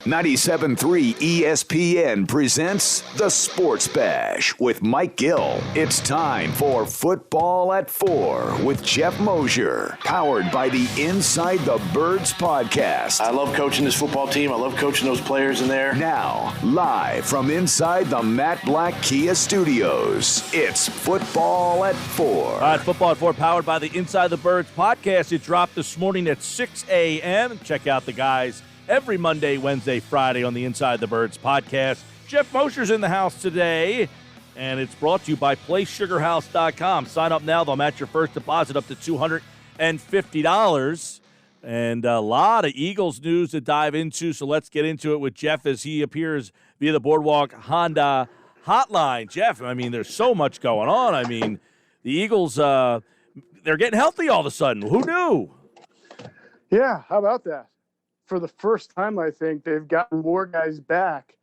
97.3 ESPN presents The Sports Bash with Mike Gill. It's time for Football at 4 with Geoff Mosher, powered by the Inside the Birds podcast. I love coaching this football team. I love coaching those players in there. Now, live from inside the Matt Black Kia Studios, it's Football at 4. All right, Football at 4, powered by the Inside the Birds podcast. It dropped this morning at 6 a.m. Check out the guys every Monday, Wednesday, Friday on the Inside the Birds podcast. Geoff Mosher's in the house today, and it's brought to you by PlaySugarHouse.com. Sign up now. They'll match your first deposit up to $250. And a lot of Eagles news to dive into, so let's get into it with Geoff as he appears via the Boardwalk Honda hotline. Geoff, I mean, there's so much going on. I mean, the Eagles, they're getting healthy all of a sudden. Who knew? Yeah, how about that? For the first time, I think they've gotten more guys back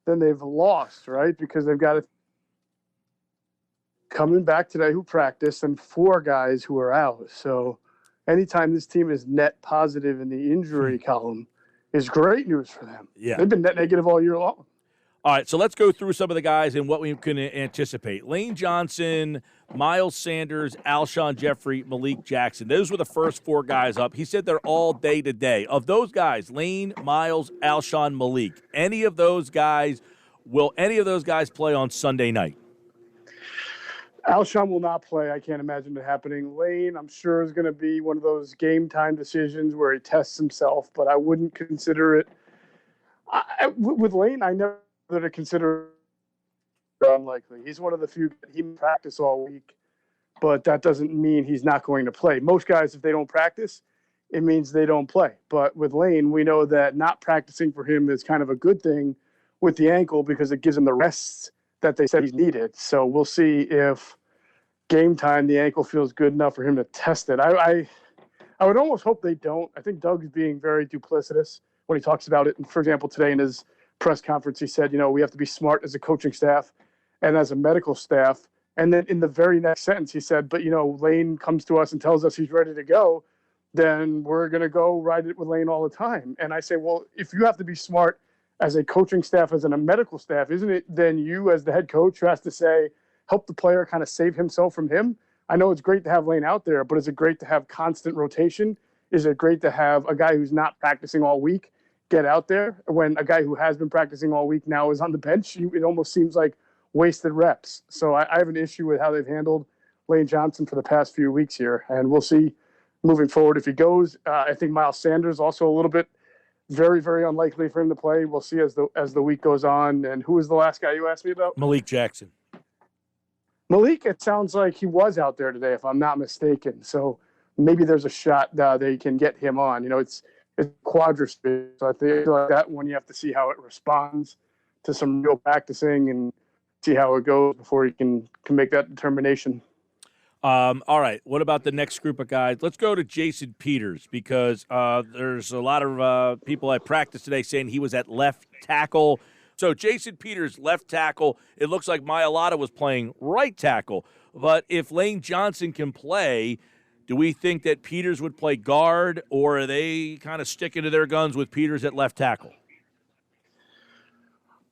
than they've lost, right? Because they've got coming back today who practiced and 4 guys who are out. So anytime this team is net positive in the injury column is great news for them. Yeah. They've been net negative all year long. All right, so let's go through some of the guys and what we can anticipate. Lane Johnson, Miles Sanders, Alshon Jeffrey, Malik Jackson. Those were the first 4 guys up. He said they're all day-to-day. Of those guys, Lane, Miles, Alshon, Malik, will any of those guys play on Sunday night? Alshon will not play. I can't imagine it happening. Lane, I'm sure, is going to be one of those game-time decisions where he tests himself, but I wouldn't consider it. With Lane, I never to consider unlikely. He's one of the few he practice all week, but that doesn't mean he's not going to play. Most guys, if they don't practice, it means they don't play. But with Lane, we know that not practicing for him is kind of a good thing with the ankle because it gives him the rest that they said he needed. So we'll see if game time the ankle feels good enough for him to test it. I would almost hope they don't. I think Doug's being very duplicitous when he talks about it. And for example, today in his press conference, he said, we have to be smart as a coaching staff and as a medical staff. And then in the very next sentence, he said, but, Lane comes to us and tells us he's ready to go, then we're going to go ride it with Lane all the time. And I say, well, if you have to be smart as a coaching staff, as in a medical staff, isn't it then you as the head coach who has to say, help the player kind of save himself from him? I know it's great to have Lane out there, but is it great to have constant rotation? Is it great to have a guy who's not practicing all week get out there when a guy who has been practicing all week now is on the bench? It almost seems like wasted reps. So I have an issue with how they've handled Lane Johnson for the past few weeks here, and we'll see moving forward if he goes. I think Miles Sanders also a little bit very, very unlikely for him to play. We'll see as the week goes on. And who was the last guy you asked me about? Malik Jackson. Malik, it sounds like he was out there today, if I'm not mistaken. So maybe there's a shot they can get him on. It's quadrisphere, so I think like that one you have to see how it responds to some real practicing and see how it goes before you can make that determination. All right, what about the next group of guys? Let's go to Jason Peters because there's a lot of people at practice today saying he was at left tackle. So Jason Peters, left tackle. It looks like Mailata was playing right tackle. But if Lane Johnson can play, do we think that Peters would play guard, or are they kind of sticking to their guns with Peters at left tackle?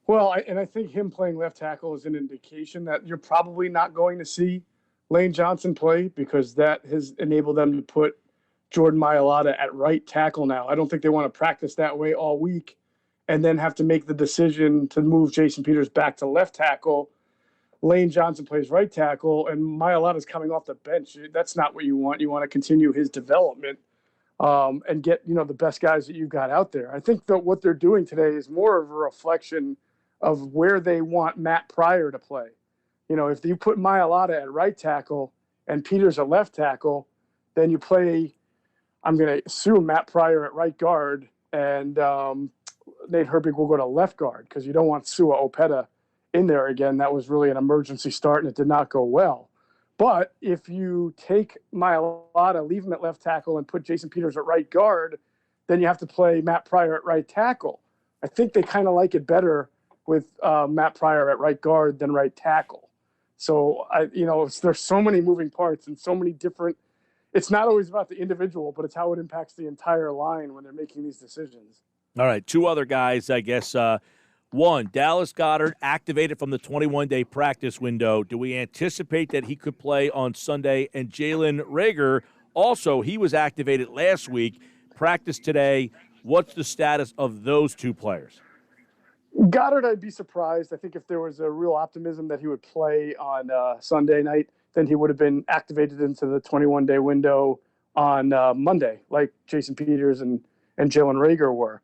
Well, I think him playing left tackle is an indication that you're probably not going to see Lane Johnson play because that has enabled them to put Jordan Mailata at right tackle now. I don't think they want to practice that way all week and then have to make the decision to move Jason Peters back to left tackle. Lane Johnson plays right tackle, and Mailata's coming off the bench. That's not what you want. You want to continue his development and get the best guys that you've got out there. I think that what they're doing today is more of a reflection of where they want Matt Pryor to play. If you put Mailata at right tackle and Peters at left tackle, then you play, I'm going to assume, Matt Pryor at right guard, and Nate Herbig will go to left guard because you don't want Sua Opeta in there again. That was really an emergency start, and it did not go well. But if you take Mailata, leave him at left tackle, and put Jason Peters at right guard, then you have to play Matt Pryor at right tackle. I think they kind of like it better with Matt Pryor at right guard than right tackle. So, there's so many moving parts and so many different – it's not always about the individual, but it's how it impacts the entire line when they're making these decisions. All right, two other guys, I guess. One, Dallas Goedert activated from the 21-day practice window. Do we anticipate that he could play on Sunday? And Jalen Reagor, also, he was activated last week, practiced today. What's the status of those two players? Goddard, I'd be surprised. I think if there was a real optimism that he would play on Sunday night, then he would have been activated into the 21-day window on Monday, like Jason Peters and Jalen Reagor were.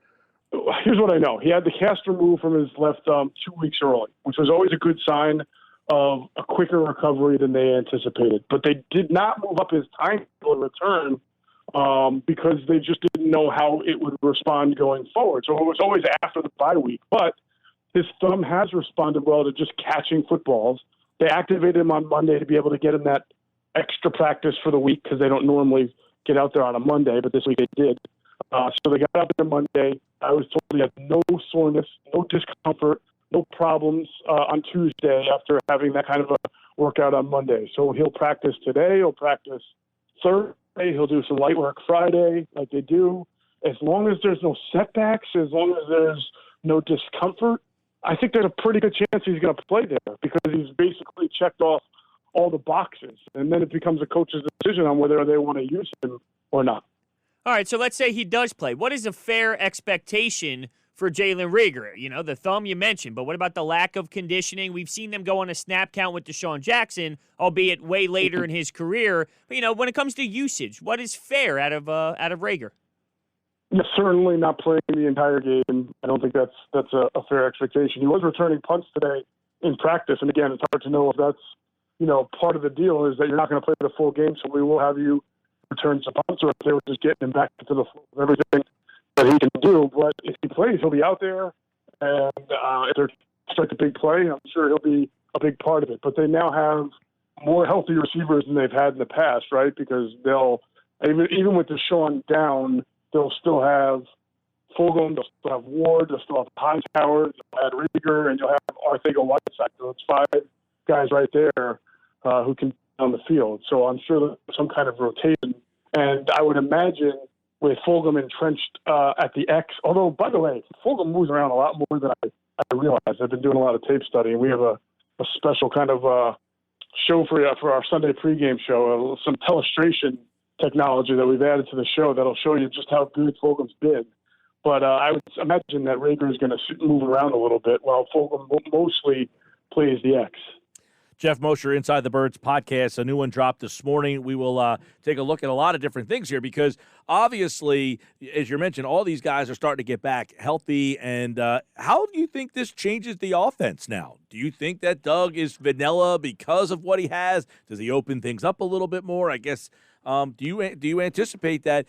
Here's what I know. He had the cast removed from his left thumb 2 weeks early, which was always a good sign of a quicker recovery than they anticipated. But they did not move up his timetable to return because they just didn't know how it would respond going forward. So it was always after the bye week. But his thumb has responded well to just catching footballs. They activated him on Monday to be able to get him that extra practice for the week because they don't normally get out there on a Monday, but this week they did. So they got up there Monday. I was told he had no soreness, no discomfort, no problems on Tuesday after having that kind of a workout on Monday. So he'll practice today. He'll practice Thursday. He'll do some light work Friday like they do. As long as there's no setbacks, as long as there's no discomfort, I think there's a pretty good chance he's going to play there because he's basically checked off all the boxes. And then it becomes a coach's decision on whether they want to use him or not. All right, so let's say he does play. What is a fair expectation for Jalen Reagor? You know, the thumb you mentioned, but what about the lack of conditioning? We've seen them go on a snap count with Deshaun Jackson, albeit way later in his career. But, you know, when it comes to usage, what is fair out of Reagor? Yeah, certainly not playing the entire game. I don't think that's a fair expectation. He was returning punts today in practice, and again, it's hard to know if that's, you know, part of the deal is that you're not going to play the full game, so we will have you return some punts, or if they were just getting him back to the floor of everything that he can do. But if he plays, he'll be out there, and if they're start a big play, I'm sure he'll be a big part of it. But they now have more healthy receivers than they've had in the past, right? Because they'll even with Deshaun down, they'll still have Fulgham, they'll still have Ward, they'll still have Hightower, they'll have Reagor, and you'll have Arcega-Whiteside. So it's five guys right there who can on the field. So I'm sure there's some kind of rotation. And I would imagine with Fulgham entrenched at the X, although, by the way, Fulgham moves around a lot more than I realize. I've been doing a lot of tape study, and we have a special kind of show for our Sunday pregame show, some telestration technology that we've added to the show that'll show you just how good Fulgham's been. But I would imagine that Reagor is going to move around a little bit while Fulgham mostly plays the X. Geoff Mosher, Inside the Birds podcast, a new one dropped this morning. We will take a look at a lot of different things here because obviously, as you mentioned, all these guys are starting to get back healthy. And how do you think this changes the offense now? Do you think that Doug is vanilla because of what he has? Does he open things up a little bit more? I guess, do you anticipate that?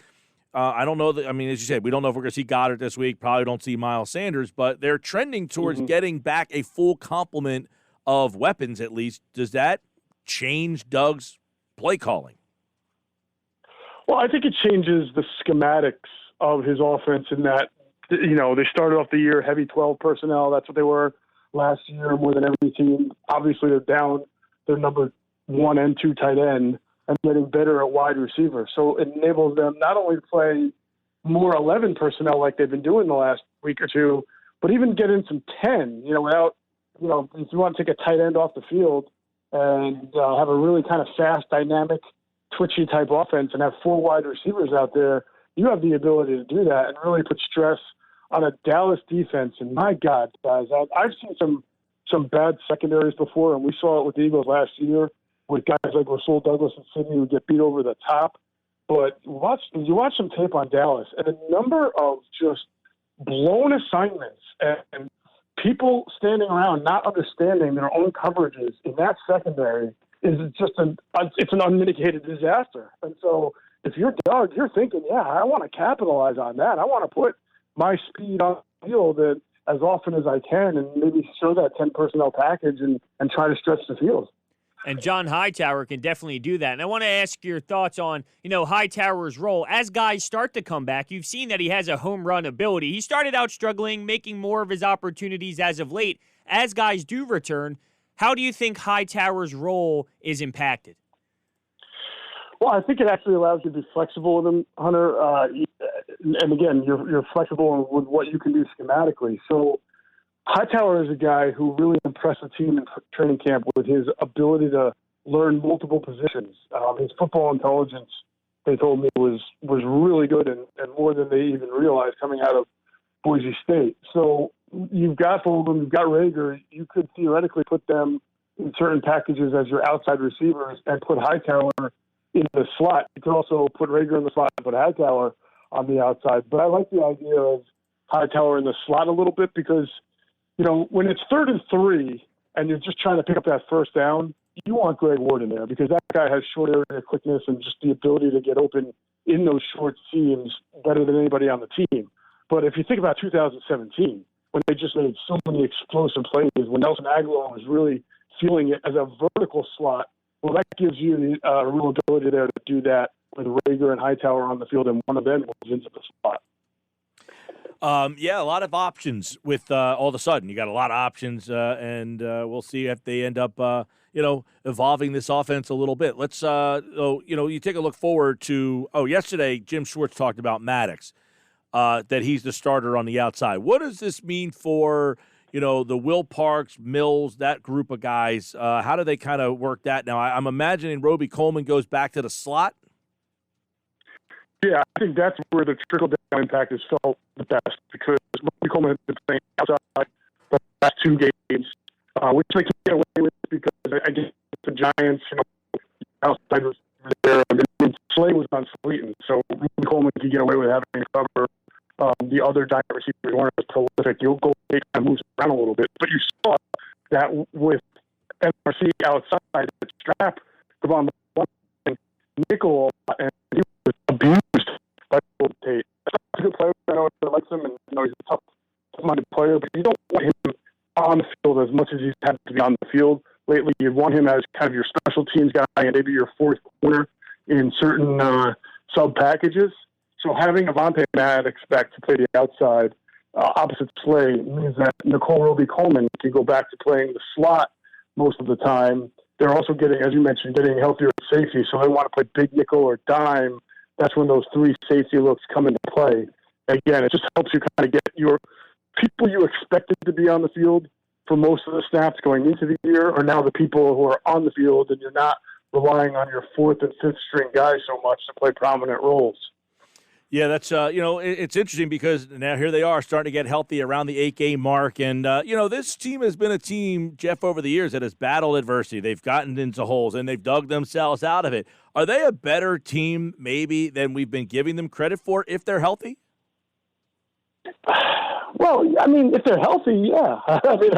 I don't know. I mean, as you said, we don't know if we're going to see Goddard this week. Probably don't see Miles Sanders, but they're trending towards getting back a full complement of weapons, at least. Does that change Doug's play calling? Well, I think it changes the schematics of his offense in that, you know, they started off the year heavy 12 personnel. That's what they were last year more than every team. Obviously, they're down their number 1 and 2 tight end and getting better at wide receiver. So it enables them not only to play more 11 personnel like they've been doing the last week or two, but even get in some 10, you know, without, you know, if you want to take a tight end off the field and have a really kind of fast, dynamic, twitchy type offense and have 4 wide receivers out there, you have the ability to do that and really put stress on a Dallas defense. And my God, guys, I've seen some bad secondaries before, and we saw it with the Eagles last year with guys like Rasul Douglas and Sidney who get beat over the top. But you watch some tape on Dallas, and the number of just blown assignments and people standing around not understanding their own coverages in that secondary is just it's an unmitigated disaster. And so if you're Doug, you're thinking, yeah, I want to capitalize on that. I want to put my speed on the field as often as I can and maybe show that 10 personnel package and try to stretch the field. And John Hightower can definitely do that. And I want to ask your thoughts on, you know, Hightower's role. As guys start to come back, you've seen that he has a home run ability. He started out struggling, making more of his opportunities as of late. As guys do return, how do you think Hightower's role is impacted? Well, I think it actually allows you to be flexible with him, Hunter. and again, you're flexible with what you can do schematically. So Hightower is a guy who really impressed the team in training camp with his ability to learn multiple positions. His football intelligence, they told me, was really good and more than they even realized coming out of Boise State. So you've got Fulgham, you've got Reagor. You could theoretically put them in certain packages as your outside receivers and put Hightower in the slot. You could also put Reagor in the slot and put Hightower on the outside. But I like the idea of Hightower in the slot a little bit because, when it's 3rd and 3 and you're just trying to pick up that first down, you want Greg Ward in there because that guy has short area quickness and just the ability to get open in those short seams better than anybody on the team. But if you think about 2017, when they just made so many explosive plays, when Nelson Aguilar was really feeling it as a vertical slot, well, that gives you the real ability there to do that with Reagor and Hightower on the field, and one of them moves into the spot. A lot of options with all of a sudden. You got a lot of options, and we'll see if they end up, evolving this offense a little bit. Let's, you take a look forward to, yesterday Jim Schwartz talked about Maddox, that he's the starter on the outside. What does this mean for, the Will Parks, Mills, that group of guys? How do they kind of work that now? I'm imagining Roby Coleman goes back to the slot. Yeah, I think that's where the trickle-down impact is felt the best because Roby Coleman has been playing outside the last 2 games, which they can get away with because I guess the Giants, outside was there. And Slay was on Slayton, so Roby Coleman can get away with having to cover the other Giant receivers weren't as prolific. You'll go kind of moves around a little bit, but you saw that with NRC outside, the strap, Devon nickel, and he was abused by Golden Tate. He's a good player. I know everybody likes him, and he's a tough-minded player, but you don't want him on the field as much as he's had to be on the field lately. You want him as kind of your special teams guy and maybe your fourth corner in certain sub-packages. So having Avonte Maddox back to play the outside opposite Slay means that Nicole Roby Coleman can go back to playing the slot most of the time. They're also getting, as you mentioned, getting healthier at safety, so they want to play big nickel or dime. That's when those 3 safety looks come into play. Again, it just helps you kind of get your people you expected to be on the field for most of the snaps going into the year are now the people who are on the field, and you're not relying on your 4th and 5th string guys so much to play prominent roles. Yeah, that's, it's interesting because now here they are starting to get healthy around the 8-game mark. And, this team has been a team, Jeff, over the years that has battled adversity. They've gotten into holes and they've dug themselves out of it. Are they a better team maybe than we've been giving them credit for if they're healthy? Well, I mean, if they're healthy, yeah. I mean,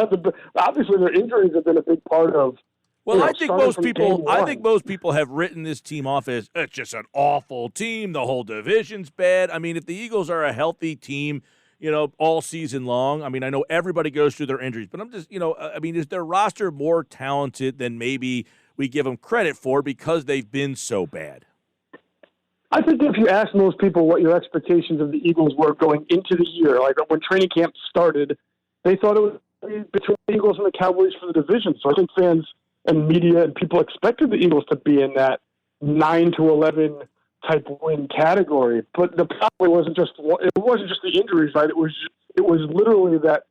obviously their injuries have been a big part of. Well, I think most people have written this team off as it's just an awful team. The whole division's bad. I mean, if the Eagles are a healthy team, all season long, I mean, I know everybody goes through their injuries, but I'm just, is their roster more talented than maybe we give them credit for because they've been so bad? I think if you ask most people what your expectations of the Eagles were going into the year, like when training camp started, they thought it was between the Eagles and the Cowboys for the division. So I think fans and media and people expected the Eagles to be in that 9-11 type win category. But the problem wasn't just the injuries, right? It was literally that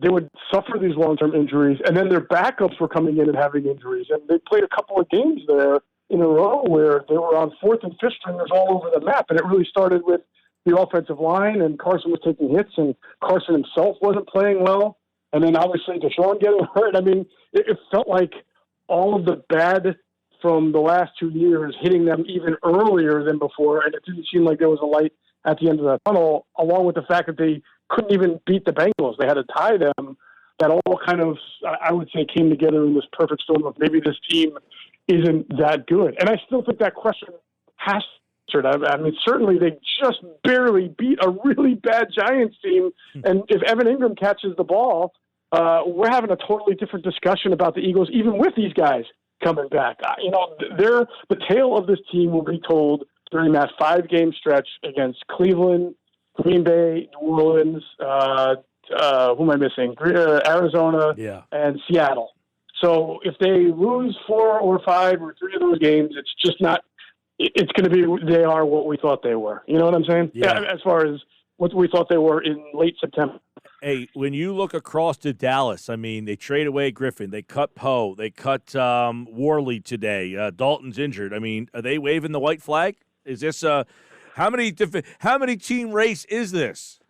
they would suffer these long-term injuries, and then their backups were coming in and having injuries. And they played a couple of games there in a row where they were on 4th and 5th stringers all over the map. And it really started with the offensive line, and Carson was taking hits, and Carson himself wasn't playing well. And then obviously Deshaun getting hurt. I mean, it felt like all of the bad from the last 2 years hitting them even earlier than before, and it didn't seem like there was a light at the end of the tunnel, along with the fact that they couldn't even beat the Bengals. They had to tie them. That all kind of, I would say, came together in this perfect storm of maybe this team isn't that good. And I still think that question has to be answered. I mean, certainly they just barely beat a really bad Giants team, and if Evan Ingram catches the ball, we're having a totally different discussion about the Eagles, even with these guys coming back. The tale of this team will be told during that 5-game stretch against Cleveland, Green Bay, New Orleans, who am I missing? Arizona, and Seattle. So if they lose 4 or 5 or 3 of those games, it's just not it's going to be they are what we thought they were. You know what I'm saying? Yeah. As far as what we thought they were in late September. Hey, when you look across to Dallas, I mean, they trade away Griffin, they cut Poe, they cut Worley today. Dalton's injured. I mean, are they waving the white flag? Is this how many team race is this?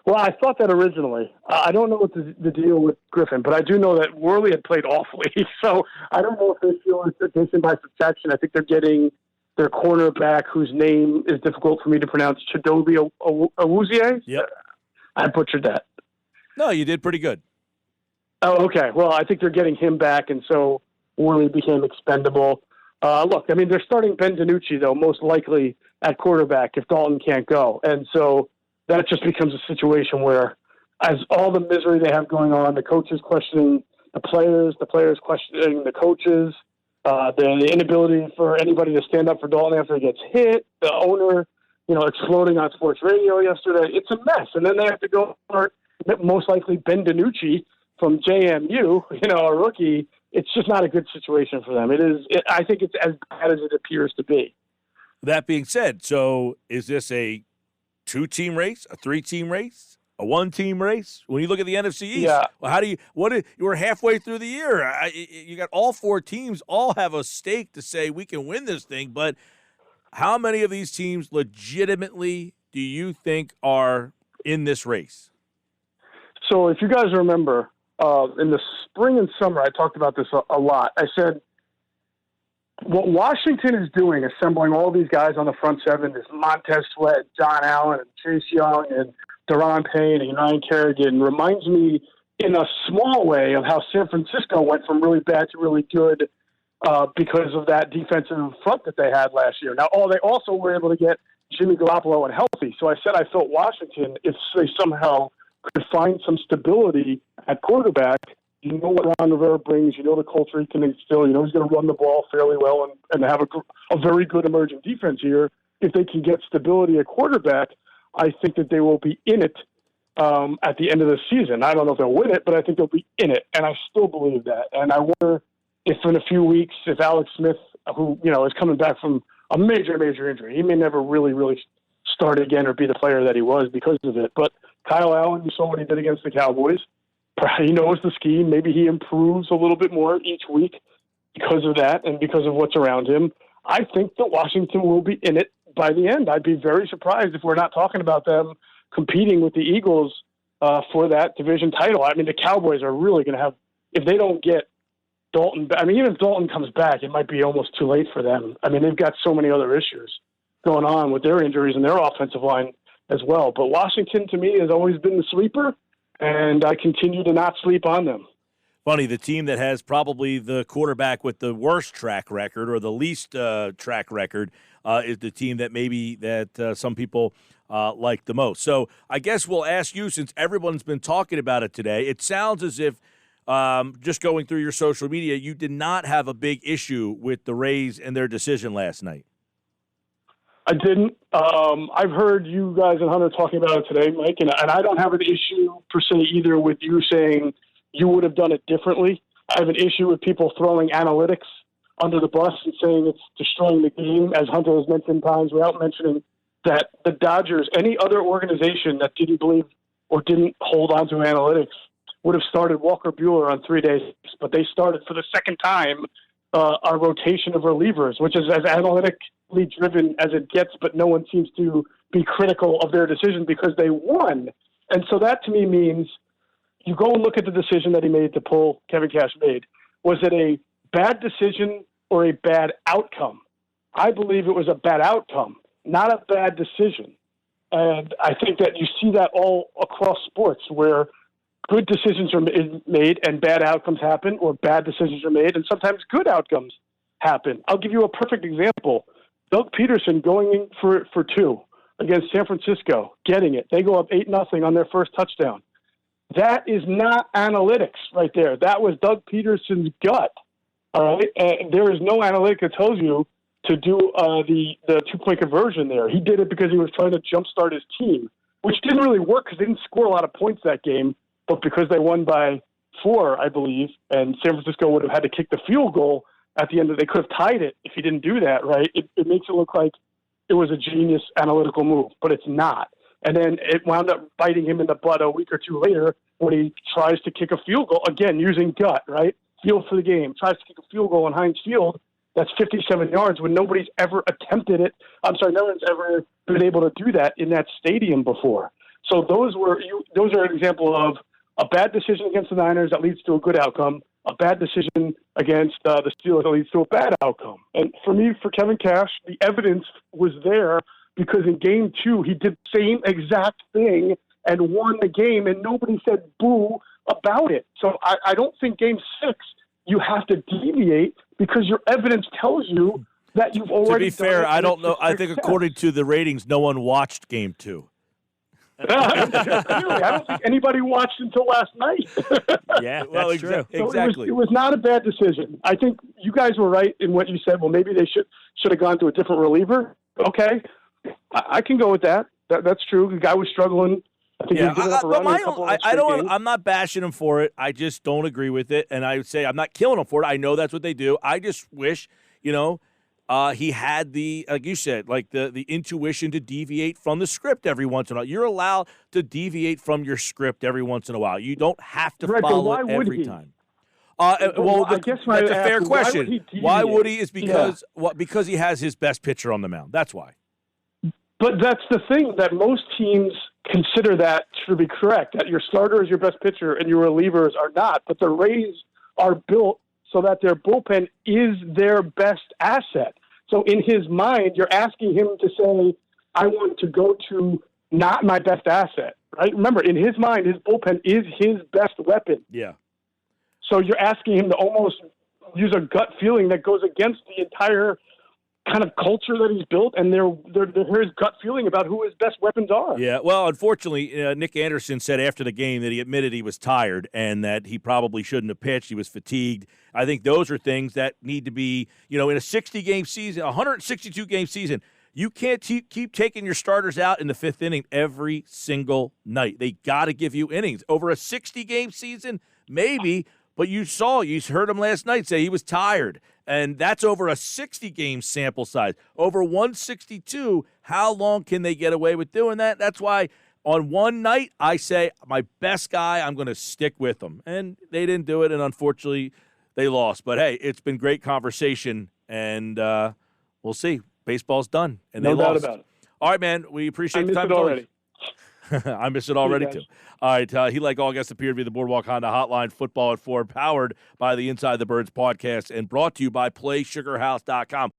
Well, I thought that originally. I don't know what the deal with Griffin, but I do know that Worley had played awfully. So I don't know if they feel it's addition by subtraction. I think they're getting their cornerback, whose name is difficult for me to pronounce, Chidobe Awuzie. Yep. I butchered that. No, you did pretty good. Oh, okay. Well, I think they're getting him back, and so Worley became expendable. Look, I mean, they're starting Ben DiNucci, though, most likely at quarterback if Dalton can't go. And so that just becomes a situation where, as all the misery they have going on, the coaches questioning the players questioning the coaches, the inability for anybody to stand up for Dalton after he gets hit, the owner, exploding on sports radio yesterday. It's a mess. And then they have to go start most likely Ben DiNucci from JMU, a rookie. It's just not a good situation for them. I think it's as bad as it appears to be. That being said, so is this a 2-team race, a 3-team race, a 1-team race? When you look at the NFC East, yeah. Well, we're halfway through the year. You got all 4 teams all have a stake to say we can win this thing, but how many of these teams legitimately do you think are in this race? So if you guys remember, in the spring and summer, I talked about this a lot. I said, what Washington is doing, assembling all these guys on the front seven, is Montez Sweat, John Allen, and Chase Young, and Deron Payne, and Ryan Kerrigan, reminds me in a small way of how San Francisco went from really bad to really good because of that defensive front that they had last year. Now, they also were able to get Jimmy Garoppolo and healthy. So I said I felt Washington, if they somehow could find some stability at quarterback, you know what Ron Rivera brings, you know the culture he can instill, you know he's going to run the ball fairly well and have a very good emerging defense here. If they can get stability at quarterback, I think that they will be in it at the end of the season. I don't know if they'll win it, but I think they'll be in it, and I still believe that. And I wonder if in a few weeks, if Alex Smith, who is coming back from a major, major injury, he may never really, really start again or be the player that he was because of it. But Kyle Allen, you saw what he did against the Cowboys. He knows the scheme. Maybe he improves a little bit more each week because of that and because of what's around him. I think that Washington will be in it by the end. I'd be very surprised if we're not talking about them competing with the Eagles for that division title. I mean, the Cowboys are really going to have, if they don't get Dalton, I mean, even if Dalton comes back, it might be almost too late for them. I mean, they've got so many other issues going on with their injuries and their offensive line as well. But Washington, to me, has always been the sleeper, and I continue to not sleep on them. Funny, the team that has probably the quarterback with the worst track record or the least track record is the team that maybe that some people like the most. So I guess we'll ask you, since everyone's been talking about it today, it sounds as if just going through your social media, you did not have a big issue with the Rays and their decision last night. I didn't. I've heard you guys and Hunter talking about it today, Mike, and I don't have an issue per se either with you saying you would have done it differently. I have an issue with people throwing analytics under the bus and saying it's destroying the game, as Hunter has mentioned times without mentioning that the Dodgers, any other organization that didn't believe or didn't hold on to analytics, would have started Walker Buehler on 3 days, but they started for the second time a rotation of relievers, which is as analytically driven as it gets, but no one seems to be critical of their decision because they won. And so that to me means you go and look at the decision that he made to pull Kevin Cash made. Was it a bad decision or a bad outcome? I believe it was a bad outcome, not a bad decision. And I think that you see that all across sports where good decisions are made and bad outcomes happen, or bad decisions are made and sometimes good outcomes happen. I'll give you a perfect example. Doug Peterson going in for 2 against San Francisco, getting it. They go up 8-0 on their first touchdown. That is not analytics right there. That was Doug Peterson's gut. All right, and there is no analytic that tells you to do the 2-point conversion there. He did it because he was trying to jumpstart his team, which didn't really work because they didn't score a lot of points that game, but because they won by 4, I believe, and San Francisco would have had to kick the field goal at the end they could have tied it if he didn't do that, right? It makes it look like it was a genius analytical move, but it's not. And then it wound up biting him in the butt a week or two later when he tries to kick a field goal, again, using gut, right? Feel for the game. Tries to kick a field goal on Heinz Field. That's 57 yards when nobody's ever attempted it. I'm sorry, no one's ever been able to do that in that stadium before. So those are an example of a bad decision against the Niners that leads to a good outcome, a bad decision against the Steelers that leads to a bad outcome. And for me, for Kevin Cash, the evidence was there because in game 2, he did the same exact thing and won the game, and nobody said boo about it. So I don't think game 6 you have to deviate because your evidence tells you that you've already To be fair, done it. I don't know. I think according to the ratings, no one watched game 2. I don't think anybody watched until last night. Yeah, well, that's true. So Exactly. it was not a bad decision. I think you guys were right in what you said. Well, maybe they should have gone to a different reliever. Okay, I can go with that. That's true. The guy was struggling. I think Yeah, he was giving up a run in a couple of straight games. I'm not bashing him for it. I just don't agree with it, and I would say I'm not killing him for it. I know that's what they do. I just wish, he had the, like you said, like the intuition to deviate from the script every once in a while. You're allowed to deviate from your script every once in a while. You don't have to follow it every time. Well, I guess that's a fair why would question. he Why would he? deviate? Is because because he has his best pitcher on the mound. That's why. But that's the thing, that most teams consider that to be correct, that your starter is your best pitcher and your relievers are not. But the Rays are built so that their bullpen is their best asset. So in his mind, you're asking him to say, I want to go to not my best asset, right? Remember, in his mind, his bullpen is his best weapon. Yeah. So you're asking him to almost use a gut feeling that goes against the entire kind of culture that he's built and his gut feeling about who his best weapons are. Yeah, well, unfortunately, Nick Anderson said after the game that he admitted he was tired and that he probably shouldn't have pitched. He was fatigued. I think those are things that need to be, in a 60-game season, 162-game season, you can't keep taking your starters out in the 5th inning every single night. They got to give you innings. Over a 60-game season, maybe, but you heard him last night say he was tired. And that's over a 60-game sample size. Over 162, how long can they get away with doing that? That's why on one night I say my best guy, I'm going to stick with him. And they didn't do it, and unfortunately they lost. But, hey, it's been great conversation, and we'll see. Baseball's done, and they lost. No doubt about it. All right, man, we appreciate the time. I miss it already. I miss it already, too. All right, he, like all guests, appeared to be the Boardwalk Honda Hotline, Football at 4, powered by the Inside the Birds podcast and brought to you by PlaySugarHouse.com.